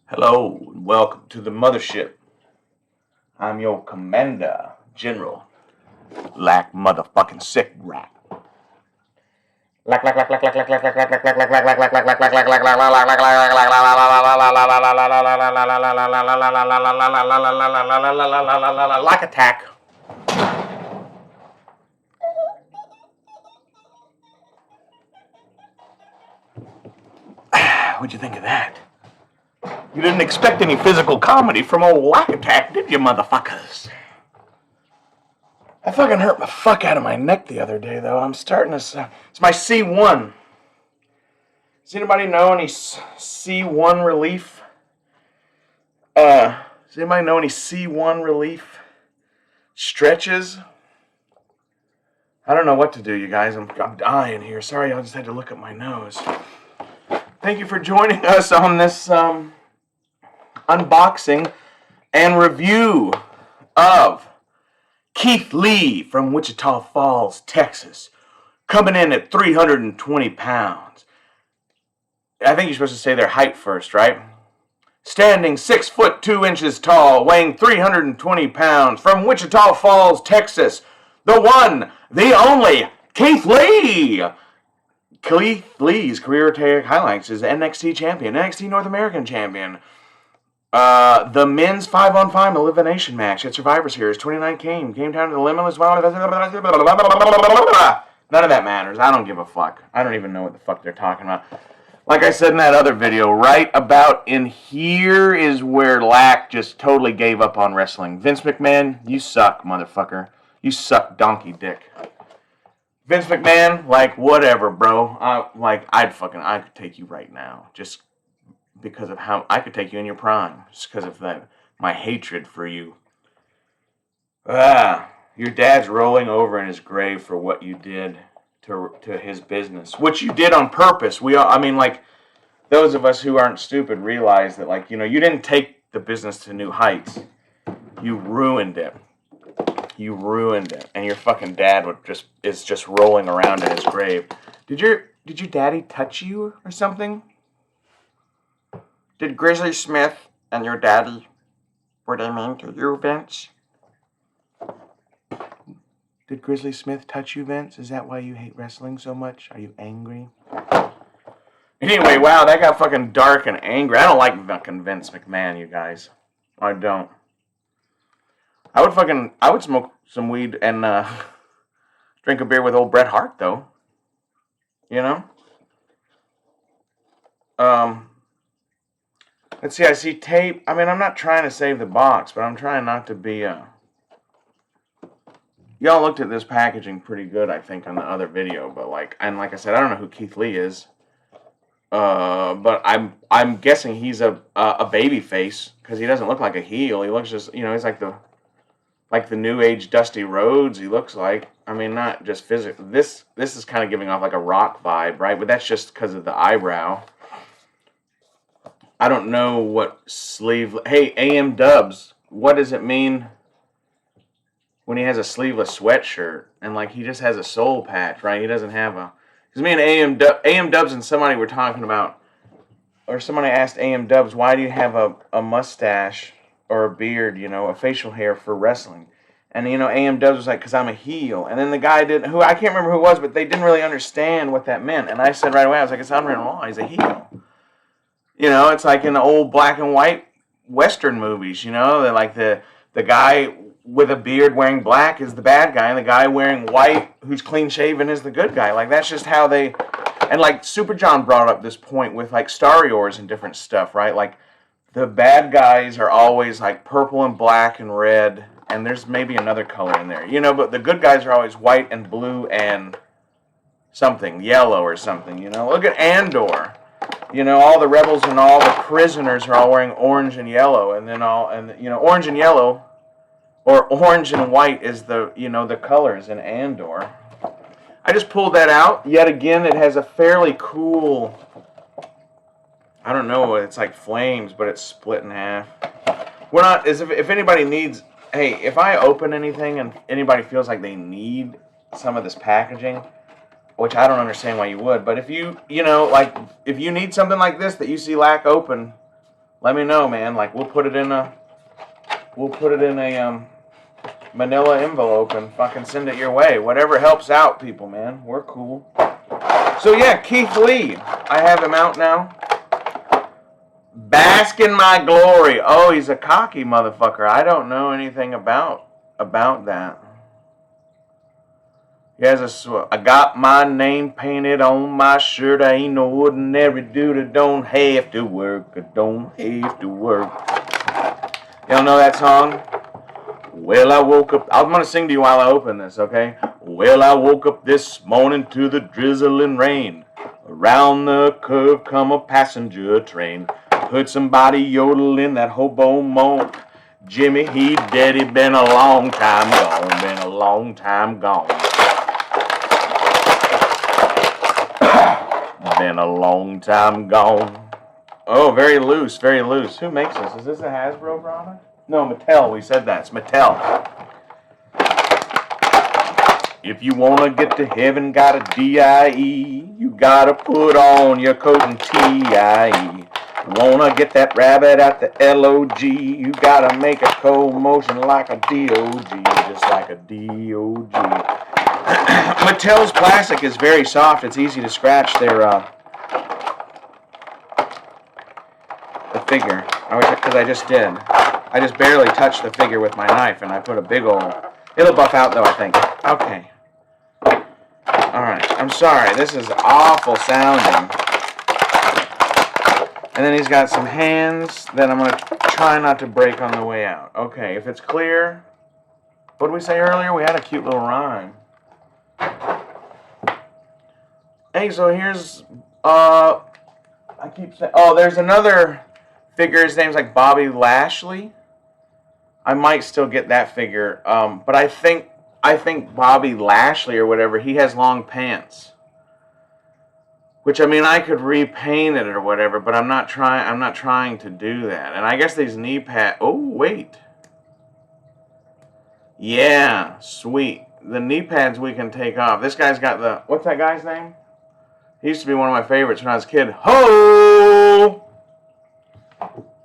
Hello and welcome to the mothership. I'm your commander, General Lack motherfucking sick rat. Lack attack. What'd you think of that? You didn't expect any physical comedy from old Lack Attack, did you, motherfuckers? I fucking hurt the fuck out of my neck the other day, though. I'm starting to... It's my C1. Does anybody know any C1 relief? Does anybody know any C1 relief stretches? I don't know what to do, you guys. I'm dying here. Sorry, I just had to look at my nose. Thank you for joining us on this unboxing and review of Keith Lee from Wichita Falls, Texas, coming in at 320 pounds. I think you're supposed to say their height first, right? Standing 6 foot 2 inches tall, weighing 320 pounds, from Wichita Falls, Texas, the one, the only, Keith Lee! Keith Lee's career highlights is NXT champion, NXT North American champion, the men's 5-on-5 elimination match at Survivor Series 29 came down to the limitless. None of that matters. I don't give a fuck. I don't even know what the fuck they're talking about. Like I said in that other video, right about in here is where Lack just totally gave up on wrestling. Vince McMahon, you suck, motherfucker. You suck donkey dick. Vince McMahon, like, whatever, bro. I could take you right now. Just because of how I could take you in your prime. Just because of my hatred for you. Your dad's rolling over in his grave for what you did to his business, which you did on purpose. Those of us who aren't stupid realize that, you didn't take the business to new heights. You ruined it. You ruined it, and your fucking dad is just rolling around in his grave. Did your daddy touch you or something? Did Grizzly Smith and your daddy, were they mean to you, Vince? Did Grizzly Smith touch you, Vince? Is that why you hate wrestling so much? Are you angry? Anyway, wow, that got fucking dark and angry. I don't like fucking Vince McMahon, you guys. I don't. I would smoke some weed and drink a beer with old Bret Hart, though. You know? Let's see, I see tape. I mean, I'm not trying to save the box, but I'm trying not to be, Y'all looked at this packaging pretty good, I think, on the other video, but like I said, I don't know who Keith Lee is. But I'm guessing he's a baby face, because he doesn't look like a heel. He looks just, he's like the new age Dusty Rhodes, he looks like. I mean, not just physically. This is kind of giving off like a Rock vibe, right? But that's just because of the eyebrow. I don't know what sleeve... Hey, AM Dubs, what does it mean when he has a sleeveless sweatshirt? And, he just has a soul patch, right? He doesn't have a... Because me and AM Dubs and somebody were talking about... Or somebody asked AM Dubs, why do you have a mustache or a beard, a facial hair for wrestling? And, AM Dubs was like, because I'm a heel. And then the guy didn't... I can't remember who it was, but they didn't really understand what that meant. And I said right away, I was like, it's unwritten law. He's a heel. It's like in the old black and white Western movies, they're like the guy with a beard wearing black is the bad guy, and the guy wearing white who's clean shaven is the good guy. Like, that's just how they... And, Super John brought up this point with, Star Wars and different stuff, right? Like, the bad guys are always, purple and black and red, and there's maybe another color in there, but the good guys are always white and blue and something, yellow or something, Look at Andor. All the rebels and all the prisoners are all wearing orange and yellow, and then orange and yellow, or orange and white is the colors in Andor. I just pulled that out. Yet again, it has a fairly cool, I don't know, it's like flames, but it's split in half. We're not, if anybody needs, hey, if I open anything and anybody feels like they need some of this packaging, which I don't understand why you would, but if you, if you need something like this that you see Lack open, let me know, man. Like we'll put it in a manila envelope and fucking send it your way. Whatever helps out people, man. We're cool. So yeah, Keith Lee. I have him out now. Bask in my glory. Oh, he's a cocky motherfucker. I don't know anything about that. He has I got my name painted on my shirt. I ain't no ordinary dude. I don't have to work. I don't have to work. Y'all know that song? Well, I woke up. I'm going to sing to you while I open this, okay? Well, I woke up this morning to the drizzling rain. Around the curve come a passenger train. Heard somebody yodel in that hobo moan. Jimmy, he dead. He been a long time gone. Been a long time gone. Been a long time gone. Oh, very loose, very loose. Who makes this? Is this a Hasbro product? No, Mattel. We said that. It's Mattel. If you want to get to heaven, got a D-I-E. You got to put on your coat and T-I-E. Want to get that rabbit at the L-O-G. You got to make a cold motion like a D-O-G. Just like a D-O-G. Mattel's plastic is very soft. It's easy to scratch their the figure. Because I just did. I just barely touched the figure with my knife, and I put a big old... It'll buff out, though, I think. Okay. Alright, I'm sorry. This is awful sounding. And then he's got some hands that I'm going to try not to break on the way out. Okay, if it's clear... What did we say earlier? We had a cute little rhyme. Hey, so here's... I keep saying... Oh, there's another figure. His name's like Bobby Lashley. I might still get that figure, but I think Bobby Lashley or whatever, he has long pants. Which, I mean, I could repaint it or whatever, but I'm not trying to do that. And I guess these knee pads. Oh, wait. Yeah, sweet. The knee pads we can take off. This guy's got the... What's that guy's name? He used to be one of my favorites when I was a kid. Ho!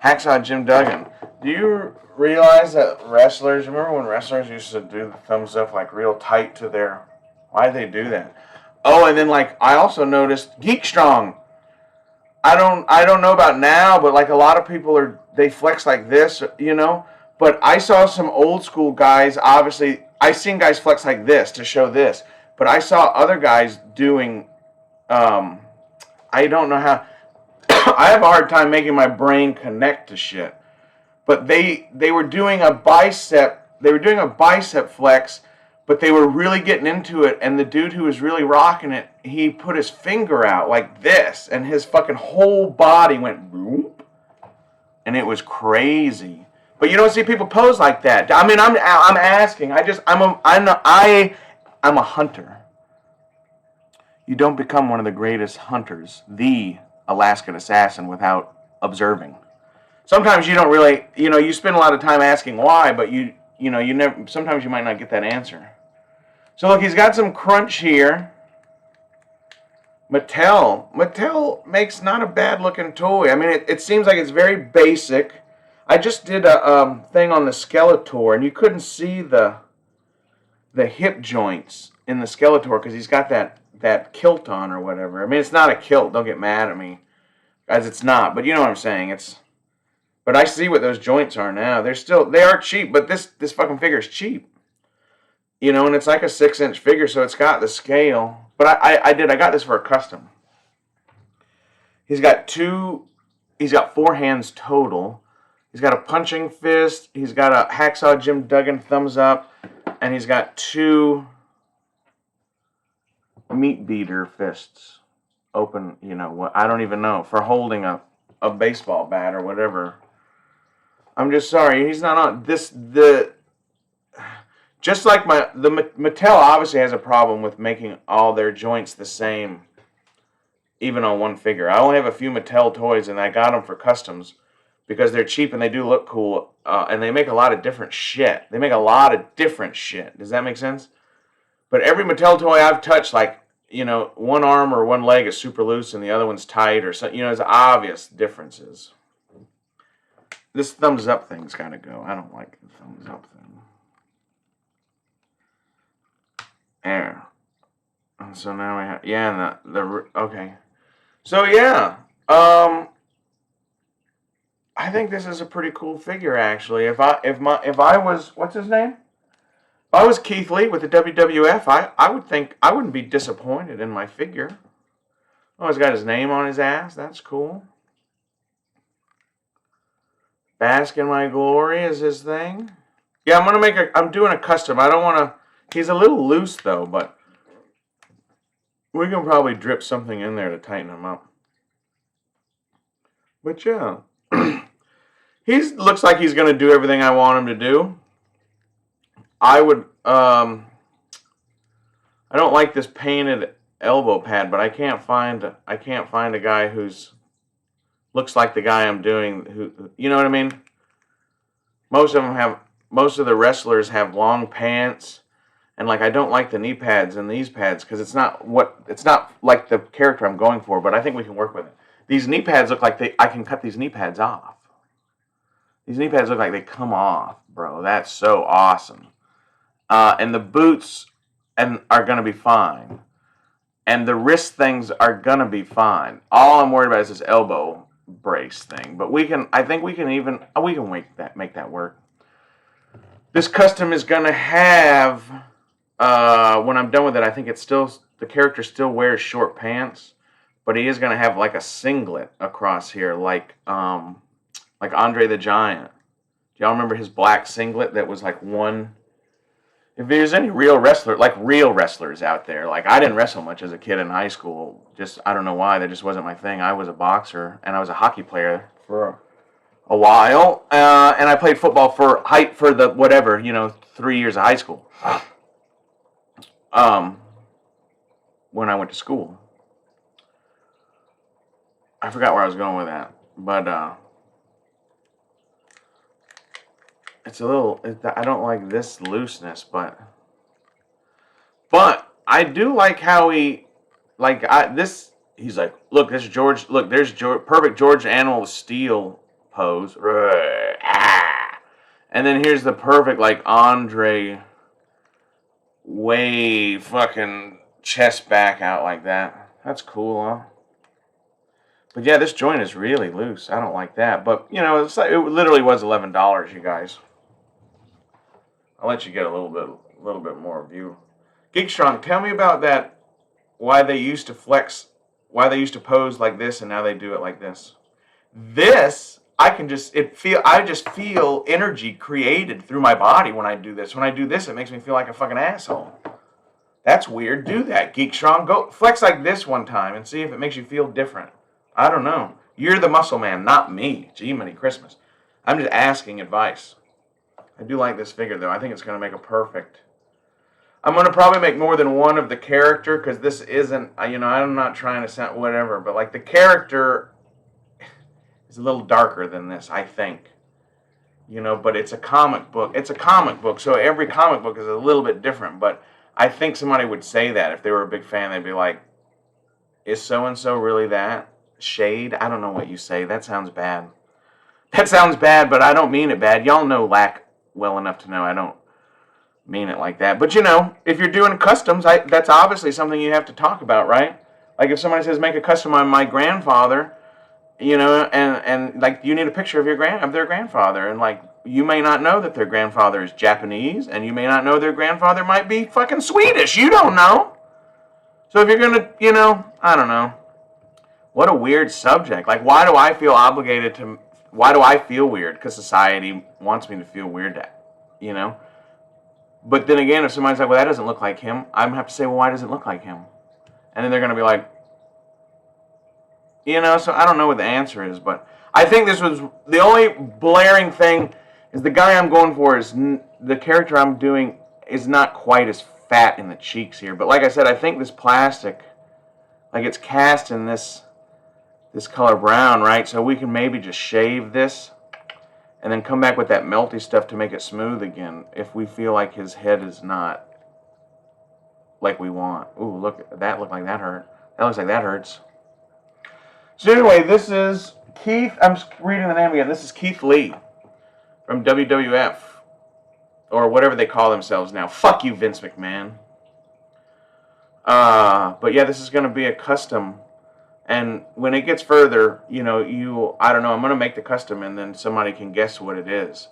Hacksaw Jim Duggan. Do you realize that wrestlers, remember when wrestlers used to do the thumbs up like real tight to their... Why'd they do that? Oh, and then like I also noticed Geek Strong. I don't know about now, but like a lot of people they flex like this, you know. But I saw some old school guys. Obviously, I seen guys flex like this to show this, but I saw other guys doing. I don't know how. I have a hard time making my brain connect to shit. But they were doing a bicep. They were doing a bicep flex, but they were really getting into it. And the dude who was really rocking it, he put his finger out like this, and his fucking whole body went boop, and it was crazy. But you don't see people pose like that. I mean, I'm asking. I'm a hunter. You don't become one of the greatest hunters, the Alaskan assassin, without observing. Sometimes you don't really, you spend a lot of time asking why, but you never. Sometimes you might not get that answer. So look, he's got some crunch here. Mattel makes not a bad looking toy. I mean, it seems like it's very basic. I just did a thing on the Skeletor, and you couldn't see the hip joints in the Skeletor because he's got that kilt on or whatever. I mean, it's not a kilt. Don't get mad at me, guys. It's not. But you know what I'm saying. But I see what those joints are now. They are cheap, but this fucking figure is cheap. And it's like a 6-inch figure, so it's got the scale. But I got this for a custom. He's got 4 hands total. He's got a punching fist. He's got a Hacksaw Jim Duggan thumbs up. And he's got 2 meat beater fists. Open, I don't even know. For holding a baseball bat or whatever. I'm just sorry. He's not on this. Just like Mattel obviously has a problem with making all their joints the same. Even on one figure. I only have a few Mattel toys and I got them for customs. Because they're cheap and they do look cool. And they make a lot of different shit. Does that make sense? But every Mattel toy I've touched, like, one arm or one leg is super loose and the other one's tight. Or so, there's obvious differences. This thumbs up thing's got to go. I don't like the thumbs up thing. There. And so now we have, yeah, and okay. So yeah, I think this is a pretty cool figure actually. If I was, what's his name? If I was Keith Lee with the WWF, I would think I wouldn't be disappointed in my figure. Oh, he's got his name on his ass. That's cool. Bask in My Glory is his thing. Yeah, I'm doing a custom. I don't want to, he's a little loose though, but we can probably drip something in there to tighten him up. But yeah, he looks like he's going to do everything I want him to do. I would, I don't like this painted elbow pad, but I can't find a guy who's looks like the guy I'm doing. Who, you know what I mean? Most of the wrestlers have long pants, and like I don't like the knee pads and these pads because it's not like the character I'm going for. But I think we can work with it. These knee pads look like I can cut these knee pads off. These knee pads look like they come off, bro. That's so awesome. And the boots are going to be fine. And the wrist things are going to be fine. All I'm worried about is this elbow brace thing. But I think we can make that work. This custom is going to have, when I'm done with it, I think the character still wears short pants. But he is going to have like a singlet across here, like Andre the Giant. Do y'all remember his black singlet that was like one? If there's any real wrestlers out there, like I didn't wrestle much as a kid in high school. Just, I don't know why, that just wasn't my thing. I was a boxer and I was a hockey player for a while. And I played football for the 3 years of high school. When I went to school. I forgot where I was going with that. But, I don't like this looseness, but I do like how he's like, look, there's perfect George Animal Steel pose. And then here's the perfect, like, Andre way fucking chest back out like that. That's cool, huh? But yeah, this joint is really loose. I don't like that. But, it literally was $11, you guys. I'll let you get a little bit more view. Geek Strong, tell me about that. Why they used to pose like this, and now they do it like this. This, I just feel energy created through my body when I do this. When I do this, it makes me feel like a fucking asshole. That's weird. Do that, Geek Strong. Go flex like this one time and see if it makes you feel different. I don't know. You're the muscle man, not me. Gee, many Christmas. I'm just asking advice. I do like this figure, though. I think it's going to make a perfect. I'm going to probably make more than one of the character, because this isn't, I'm not trying to sound whatever, but like the character is a little darker than this, I think. But it's a comic book. It's a comic book, so every comic book is a little bit different, but I think somebody would say that if they were a big fan. They'd be like, is so-and-so really that? Shade? I don't know what you say. That sounds bad. That sounds bad, but I don't mean it bad. Y'all know Lack well enough to know I don't mean it like that. But if you're doing customs, that's obviously something you have to talk about, right? Like if somebody says make a custom on my grandfather, and like you need a picture of their grandfather, and like you may not know that their grandfather is Japanese, and you may not know their grandfather might be fucking Swedish. You don't know. So if you're gonna, I don't know. What a weird subject. Like, why do I feel weird? Because society wants me to feel weird, But then again, if somebody's like, well, that doesn't look like him, I'm going to have to say, well, why does it look like him? And then they're going to be like, so I don't know what the answer is, but I think this was the only blaring thing is the guy I'm going for is the character I'm doing is not quite as fat in the cheeks here. But like I said, I think this plastic, like it's cast in this color brown, right? So we can maybe just shave this and then come back with that melty stuff to make it smooth again if we feel like his head is not like we want. Ooh, that looked like that hurt. That looks like that hurts. So anyway, this is Keith, I'm reading the name again. This is Keith Lee from WWF. Or whatever they call themselves now. Fuck you, Vince McMahon. But yeah, this is going to be a custom. And when it gets further, I don't know, I'm going to make the custom and then somebody can guess what it is.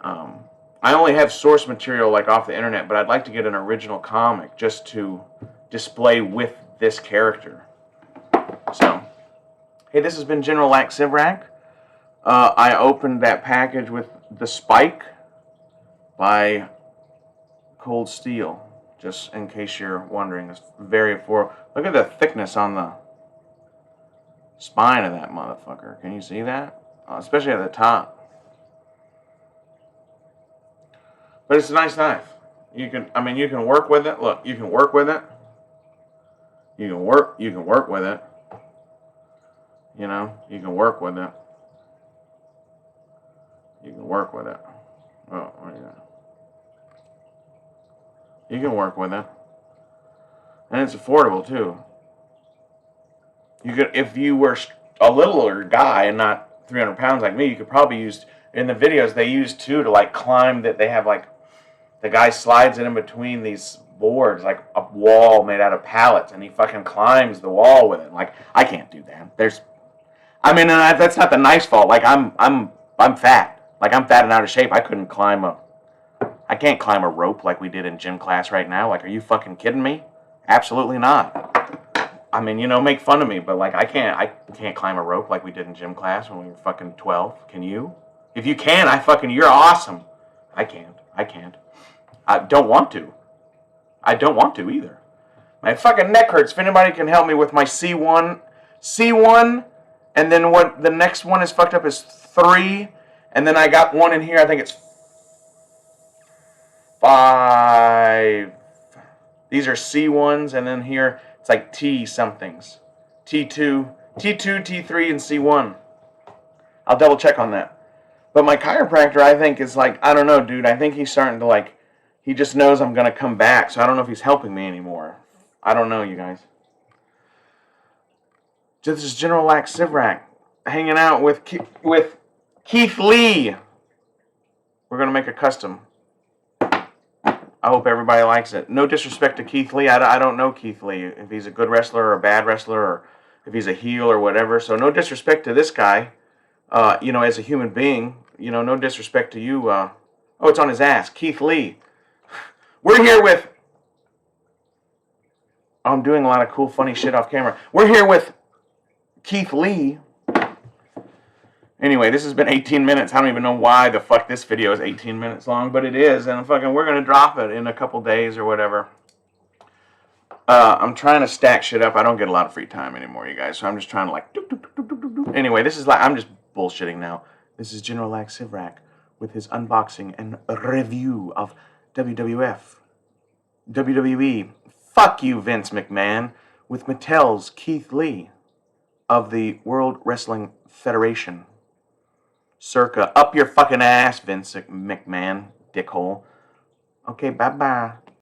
I only have source material like off the internet, but I'd like to get an original comic just to display with this character. So, hey, this has been General Lax Sivrak. I opened that package with The Spike by Cold Steel, just in case you're wondering. It's very affordable. Look at the thickness on the spine of that motherfucker. Can you see that? Especially at the top. But it's a nice knife. You can work with it. Look, you can work with it. You can work with it. You can work with it. You can work with it. Oh, yeah. You can work with it. And it's affordable, too. You could, if you were a littler guy and not 300 pounds like me, you could probably use, in the videos, they use, too, to, like, climb that. They have, like, the guy slides in between these boards, like a wall made out of pallets, and he fucking climbs the wall with it. Like, I can't do that. That's not the knife's fault. Like, I'm fat. Like, I'm fat and out of shape. I can't climb a rope like we did in gym class right now. Like, are you fucking kidding me? Absolutely not. Make fun of me, but like, I can't climb a rope like we did in gym class when we were fucking 12. Can you? If you can, you're awesome. I can't. I don't want to. I don't want to either. My fucking neck hurts. If anybody can help me with my C1, and then what the next one is fucked up is 3, and then I got one in here, I think it's 5. These are C1s, and then here it's like T somethings. T2, T3, and C1. I'll double check on that. But my chiropractor, I think, is like, I don't know, dude. I think he's starting to like, he just knows I'm going to come back, so I don't know if he's helping me anymore. I don't know, you guys. This is General Lax Sivrak hanging out with Keith Lee. We're going to make a custom. I hope everybody likes it. No disrespect to Keith Lee. I don't know Keith Lee, if he's a good wrestler or a bad wrestler, or if he's a heel or whatever. So no disrespect to this guy, as a human being. No disrespect to you. Oh, it's on his ass. Keith Lee. We're here with... I'm doing a lot of cool, funny shit off camera. We're here with Keith Lee. Anyway, this has been 18 minutes. I don't even know why the fuck this video is 18 minutes long, but it is, and we're going to drop it in a couple days or whatever. I'm trying to stack shit up. I don't get a lot of free time anymore, you guys, so I'm just trying to like... Anyway, this is like... I'm just bullshitting now. This is General Lax Sivrak with his unboxing and review of WWF, WWE, fuck you, Vince McMahon, with Mattel's Keith Lee of the World Wrestling Federation. Circa up your fucking ass, Vince McMahon, dickhole. Okay, bye-bye.